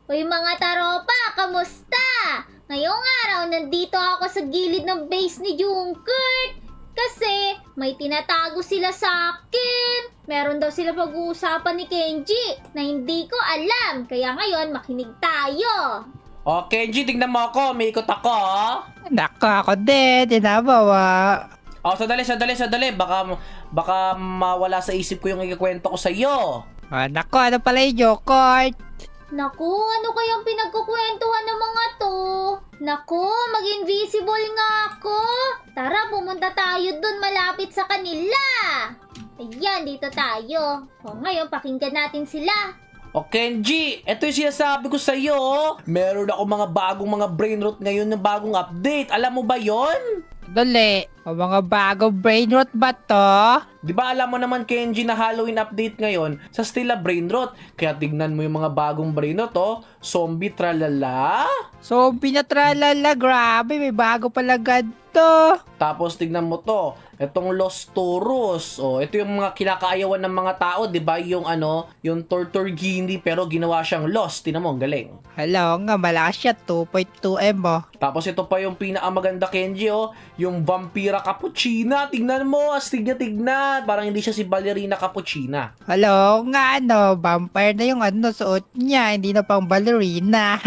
Uy mga taropa, kamusta? Ngayong araw, nandito ako sa gilid ng base ni Junkert. Kasi may tinatago sila sa akin. Meron daw sila pag-uusapan ni Kenji na hindi ko alam. Kaya ngayon, makinig tayo. O, Kenji, tignan mo ako. May ikot ako. Nako, ako din. Tinabawa. O, sandali. Baka mawala sa isip ko yung ikikwento ko sa'yo. Nako, ano pala yung Jokert? Naku, ano kayang pinagkukwentuhan ng mga to? Naku, mag-invisible nga ako. Tara, pumunta tayo dun malapit sa kanila. Ayan, dito tayo. O ngayon, pakinggan natin sila. O, Kenji, ito yung sinasabi ko sa'yo. Meron ako mga bagong mga brain rot ngayon ng bagong update. Alam mo ba yon? Dali. O mga bagong brain rot ba to? Di ba alam mo naman, Kenji, na Halloween update ngayon sa Stella Brain Rot? Kaya tignan mo yung mga bagong brain rot, oh. Zombie tralala. So, pinatralala. Grabe, may bago pala ganito. Tapos tignan mo to, itong Los Toros. Oh, ito yung mga kinakaayawan ng mga tao, 'di ba? Yung yung Tortorghini pero ginawa siyang Los. Tingnan mo, ang galing. Hello nga, malakas siya. 2.2M oh. Tapos ito pa yung pinakamaganda, Kenji, oh, yung Vampira Cappuccina. Tignan mo, astig niya tignan. Parang hindi siya si Ballerina Cappuccina. Hello nga, vampire na yung suot niya. Hindi na pang ballerina.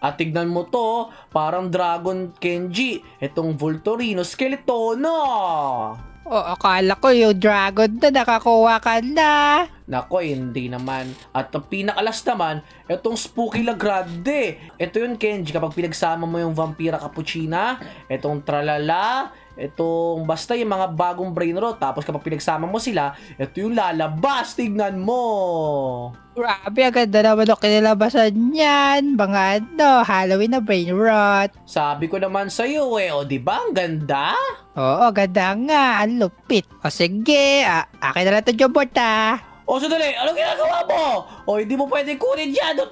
At tignan mo to, parang Dragon, Kenji. Itong Voltorino Skeletono. Akala ko yung dragon na nakakuha ka na. Nako, hindi naman. At ang pinakalas naman, itong Spooky La Grande. Ito yun, Kenji, kapag pinagsama mo yung Vampira Cappuccina, itong Tralala, itong basta yung mga bagong brain rot. Tapos kapag pinagsama mo sila, ito yung lalabas. Tignan mo. Grabe, ang ganda naman ang kinilabasan niyan. Mga Halloween na brain rot. Sabi ko naman sa'yo o diba ang ganda? Oo, ganda nga. Ang lupit. O sige, akin na lang ito, Jobot O sandali, ano ginagawa mo? O hindi mo pwede kunin dyan, doon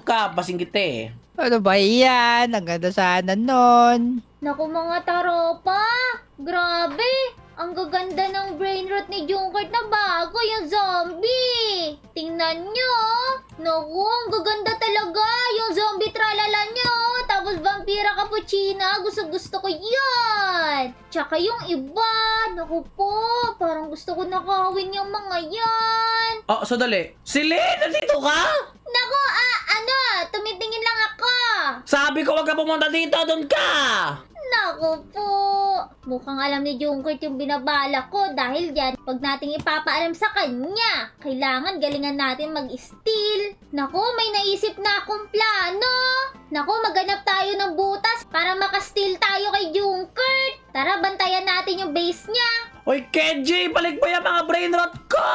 ka, pasingkit eh. Ano ba yan? Ang ganda sana nun. Naku mga taropa, grabe. Ang gaganda ng brain rot ni Junkert na bago, yung zombie. Tingnan nyo. Naku, ang gaganda talaga. Yung zombie tralala nyo. Tapos Vampira Cappuccina. Gusto ko yan. Tsaka yung iba. Naku po, parang gusto ko nakawin yung mga yan. O, sandali. Silene, nandito ka? Naku, tumitingin lang ako. Sabi ko wag ka pumunta dito, doon ka. Naku po! Mukhang alam ni Junkert yung binabala ko dahil yan, pag nating ipapaalam sa kanya, kailangan galingan natin mag-steal. Naku, may naisip na akong plano. Naku, maghanap tayo ng butas para makasteal tayo kay Junkert. Tara, bantayan natin yung base niya. Hoy, Kenji, balik mo yung mga brain rot ko!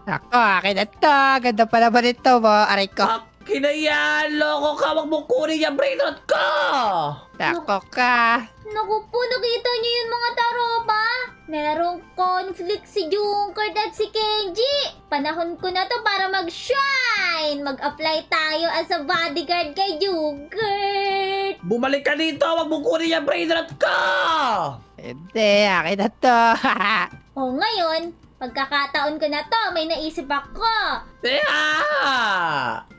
Ako, akin na to. Ganda pa naman ito mo. Aray ko. Kinayan, loko ka, wag mo kunin yung brain rot ko! Ako ka. Naku po, nakita niyo yun mga taropa? Merong conflict si Junkert at si Kenji. Panahon ko na to para mag-shine. Mag-apply tayo as a bodyguard kay Junkert. Bumalik ka dito, wag mo kunin yung brain rot ko! Hindi, akin na to. O ngayon, pagkakataon ko na to, may naisip ako.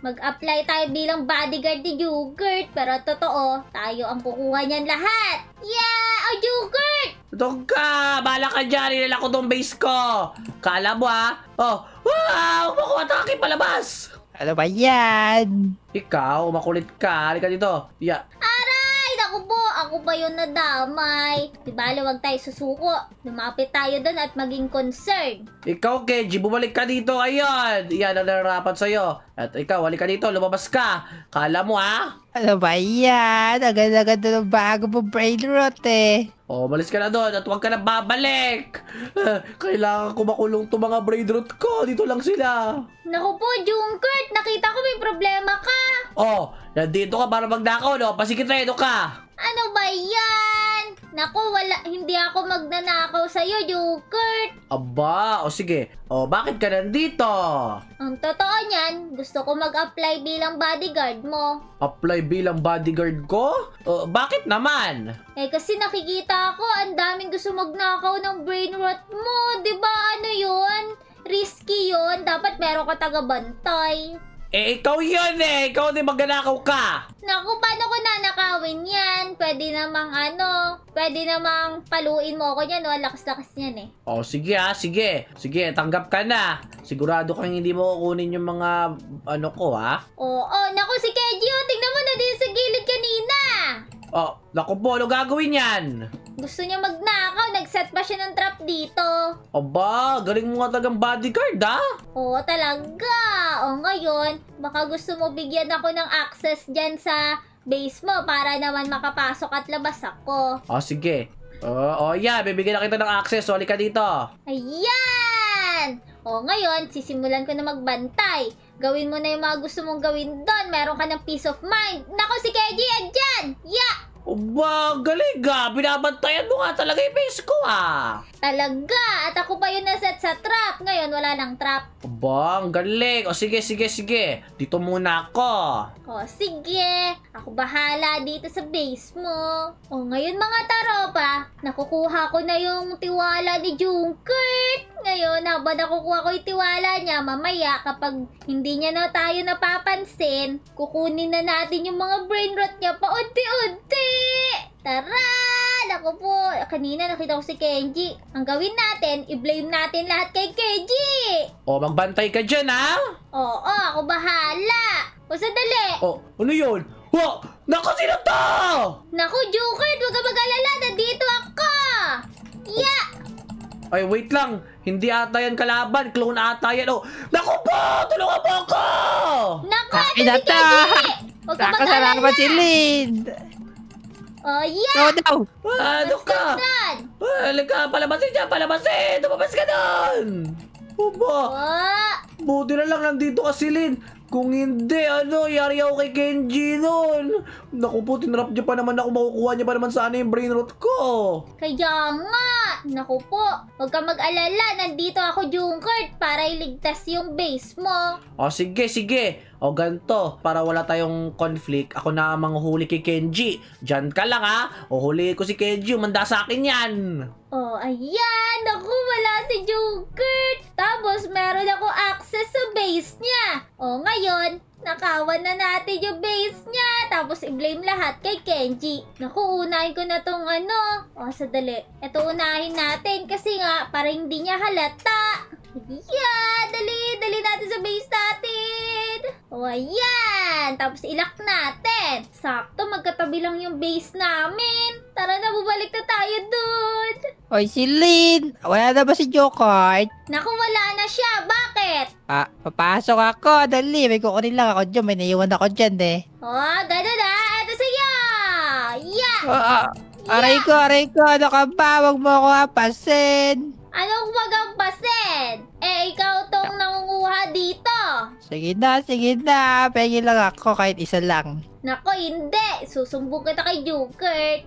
Mag-apply tayo bilang bodyguard ni Junkert. Pero totoo, tayo ang kukuha niyan lahat. Yeah! O Junkert! Doon ka! Bahala ka dyan! Inila ko tong base ko! Kala mo Oh! Wow! Makuha ang aking palabas! Ano ba yan? Ikaw, makulit ka. Halika dito. Yeah. Aray! Naku po, ako ba yun nadamay? Di ba, huwag tayo susuko. Lumapit tayo doon at maging concerned. Ikaw, Kenji, bumalik ka dito. Ayun! Yan ang nararapat sa'yo. At ikaw, halika dito. Lumabas ka. Kala mo, Ano ba yan? Ang ganda-ganda ng bago mo brain rot Oh, malis ka na doon at huwag ka na babalik. Kailangan ko makulong to mga brain rot ko. Dito lang sila. Naku po, Junkert, nakita ko may problema ka. Oh, nandito ka para magnakaw, no? Pasikitredo ka. Ano ba yan? Naku, hindi ako magnanakaw sa'yo, Junkert. Aba, o sige. O, bakit ka nandito? Ang totoo niyan, gusto ko mag-apply bilang bodyguard mo. Apply bilang bodyguard ko? Bakit naman? Kasi nakikita ko, ang daming gusto magnakaw ng brain rot mo. Diba ano yun? Risky yun. Dapat meron ka taga-bantay. Eh, ikaw yun eh! Ikaw din magnanakaw ka! Naku, paano ko nanakawin yan? Pwede namang paluin mo ako niyan, no? Lakas-lakas niyan eh. Oh, sige ha, sige. Sige, tanggap ka na. Sigurado kang hindi mo kukunin yung mga ano ko ha? Oo, naku si Keji, oh, tingnan mo na din sa gilid kanina. Oh, naku po, ano gagawin yan? Gusto niya magnakaw, nag-set pa siya ng trap dito. Aba, galing mo nga talagang bodyguard ha? Oo, talaga. O ngayon, baka gusto mo bigyan ako ng access dyan sa base mo para naman makapasok at labas ako. Oh, sige. Yeah, bibigyan na kita ng access. Soli ka dito. Ayan! O ngayon, sisimulan ko na magbantay. Gawin mo na yung mga gusto mong gawin doon. Meron ka ng peace of mind. Nako si Keji, andyan! Yeah! Aba, galing ha. Binabantayan mo nga talaga yung base ko ha. Talaga! At ako pa yun naset sa trap. Ngayon, wala nang trap. Aba, ang galing. O sige. Dito muna ako. O sige, ako bahala dito sa base mo. O ngayon mga taropa, nakukuha ko na yung tiwala ni Junkert. Ngayon, habang nakukuha ko yung tiwala niya, mamaya kapag hindi niya na tayo napapansin, kukunin na natin yung mga brain rot niya paunti-unti. Tara! Naku po, kanina nakita ko si Kenji. Ang gawin natin, i-blame natin lahat kay Kenji. O, magbantay ka dyan ha. Oo, ako bahala. O sandali. O, ano yun? Wa! Naku, sino to? Naku, Jukert, huwag ka mag-alala. Nandito ako. Yeah! Ay, wait lang. Hindi ata yan kalaban. Clone ata yan. Oh, naku po! Tulungan mo ako! Naku, Akin ito na si Kenji. Huwag ka mag-alala. Nakasalamat si Lin. Oh, yeah! Ikaw daw. Ano ka? Ganun. Halika, palabasin dyan, palabasin! Tumabas ka doon! Oba, Oh, buti na lang nandito ka si Lin. Kung hindi, yari ako kay Kenji nun. Naku po, tinrap niya pa naman ako. Makukuha niya pa naman sana yung brain rot ko. kaya nga. Naku po, huwag ka mag-alala. Nandito ako, Junkert, para iligtas yung base mo. O, sige. O, ganito. Para wala tayong conflict, ako na ang manghuli kay Kenji. Diyan ka lang ha. O, huli ko si Kenji. Umanda sa akin yan. Oh, ayan! Naku, wala si Junkert! Tapos, meron ako access sa base niya. Oh, ngayon, nakawan na natin yung base niya. Tapos, i-blame lahat kay Kenji. Naku, unahin ko na tong Oh, sadali. Ito unahin natin kasi nga, para hindi niya halata. Yeah! Dali natin sa base natin. O, ayan. Tapos, ilak natin. Sakto, magkatabi lang yung base namin. Tara na, bubalik na tayo dun. Oy, si Lin. Wala na ba si Jokart? Naku, wala na siya. Bakit? Papasok ako. Dali, may kukunin lang ako dyan. May naiwan ako dyan eh. Oh, ganun na. Ito sa'yo. Yeah! Aray ko. Ano ka ba? Huwag mo ako hapasin. Anong magampasin? Ikaw tong nangunguha dito. Sige na. Pengin lang ako kahit isa lang. Nako, hindi. Susumbong kita kay Jukert.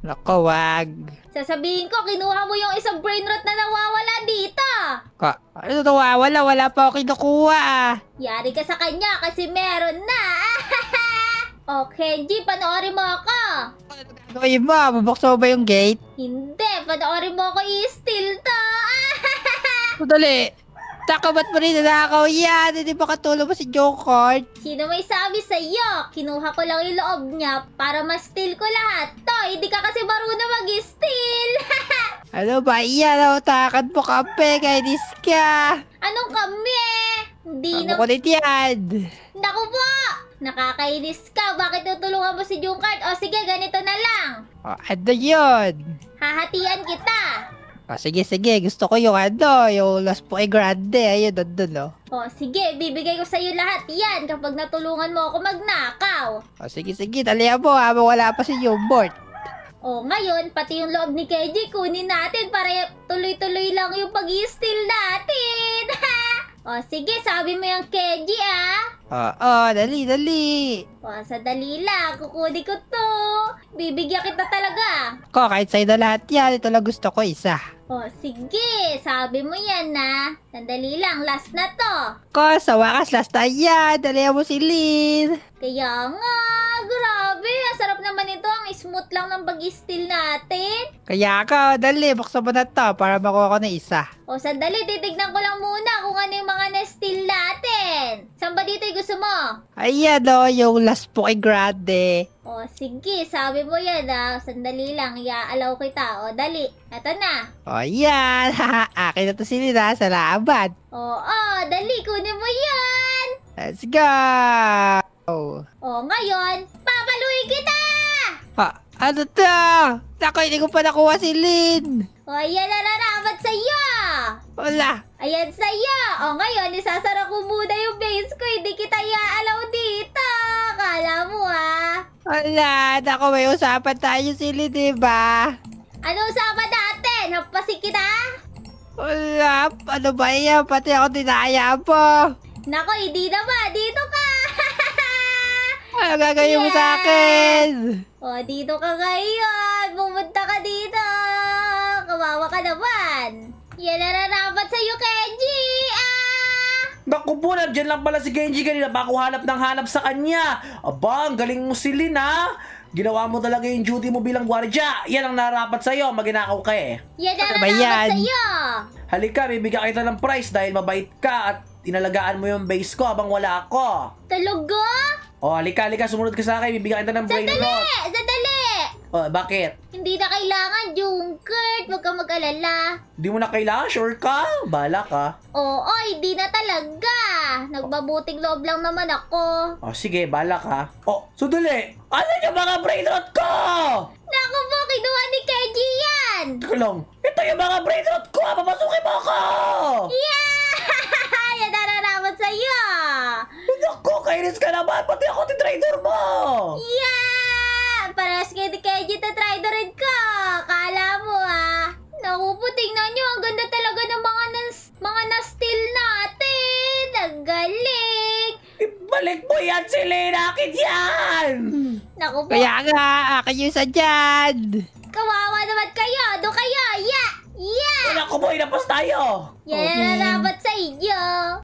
Nako, wag. Sasabihin ko, kinuha mo yung isang brain rot na nawawala dito. Ano to? Wala pa ako kinukuha. Yari ka sa kanya kasi meron na. Oh, Kenji, panoorin mo ako. Gawin mo, bubuksan mo ba yung gate? Hindi, panoorin mo ako i-steal to. Dali. Taka, ba't mo rin nanakaw yan? Hindi ba katulong mo si Jokart? Sino may sabi sa'yo? Kinuha ko lang yung loob niya para ma-steal ko lahat to. Hindi ka kasi marunong mag-steal. Ano ba yan? Takad mo kape, kainis ka. Anong kami? Hindi na... Ano kulit yan? Naku po! Nakakainis ka. Bakit tutulungan mo si Junkart? O sige, ganito na lang. Ano yun? Hahatian kita. Sige. Gusto ko yung yung Las Poe Grande. Ayun, doon. O sige, bibigay ko sa'yo lahat yan kapag natulungan mo ako magnakaw. Sige. Talihan mo habang wala pa si Jumbort. O ngayon, pati yung loob ni Keji, kunin natin para tuloy-tuloy lang yung pag-i-steal natin. O sige, sabi mo yung Keji Dali. O, sadali lang. Kukunin ko to. Bibigyan kita talaga. Kahit sa'yo na lahat yan. Ito lang gusto ko, isa. O, sige. Sabi mo yan, na. Sandali lang. Last na to. Sa wakas, last na yan. Dalihan mo si Lin. Kaya nga. Grabe. Ang sarap naman ito. Ang smooth lang ng pag-steal natin. Kaya dali. Buksan mo na to para makuha ko na isa. O, sandali. Titignan ko lang muna kung kung ano yung mga na-steal natin. Saan ba dito yung gusto mo? Ayan o, yung last Spooky Grande. O, sige, sabi mo yan Sandali lang, iaalaw kita. O, dali. Eto na. O yan, akin na to si Lina, salamat. Oo, dali, kunin mo yan. Let's go! O, ngayon, papaluin kita! Ano to? Naku, hindi ko pa nakuha si Lin. O, ayan na narapat sa'yo. Wala. Ayan sa'yo. O, ngayon, isasara ko muna yung base ko. Hindi kita iaalaw dito. Kala mo, Wala. Naku, may usapan tayo si Lin, diba? Ano usapan natin? Hapasin kita? Wala. Ano ba yan? Pati ako dinaya mo. Nako, hindi naman. Dito ka. Ano gagawin mo sa akin? O, dito ka ngayon. Pumunta ka dito. Kawawa ka naman. Yan na narapat sa'yo, Kenji. Naku po, nandiyan lang pala si Genji kanina. Bako hanap ng hanap sa kanya. Aba, ang galing mo si Lin, ha? Ginawa mo talaga yung duty mo bilang gwardya. Yan ang narapat sa'yo. Maginakaw ka eh. Yan na Ano ba yan? narapat sa'yo. Halika, bibigyan kita ng prize dahil mabait ka at inalagaan mo yung base ko habang wala ako. Talaga? O, halika, sumunod ka sa akin. Bibigyan kita ng brain rot. Sandali! O, bakit? Hindi na kailangan, Junkert. Huwag kang mag-alala. Di mo na kailangan? Sure ka? Bahala ka. Oo, hindi na talaga. Nagbabuting loob lang naman ako. O, sige, bahala ka. O, sandali! Ano yung mga brain rot ko? Naku po, kinuha ni Kenji yan. Teka lang. Ito yung mga brain rot ko. Papasukin mo ako! Yeah! Yan nararapat sa'yo. Naku, kainis ka naman. Pati ako titrader mo. Yeah! Parehas kay Kenji na triderin ko. Kala mo Naku po, tingnan nyo. Ang ganda talaga ng mga na-steal natin. Ang galing. Ibalik mo yan si Lina. Akin yan! Naku po, Kaya nga, akin yung sadyan. kawawa naman kayo. Doon kayo. Yeah! Yeah! Naku, boy, napos tayo. Yan Okay. nararapat sa inyo.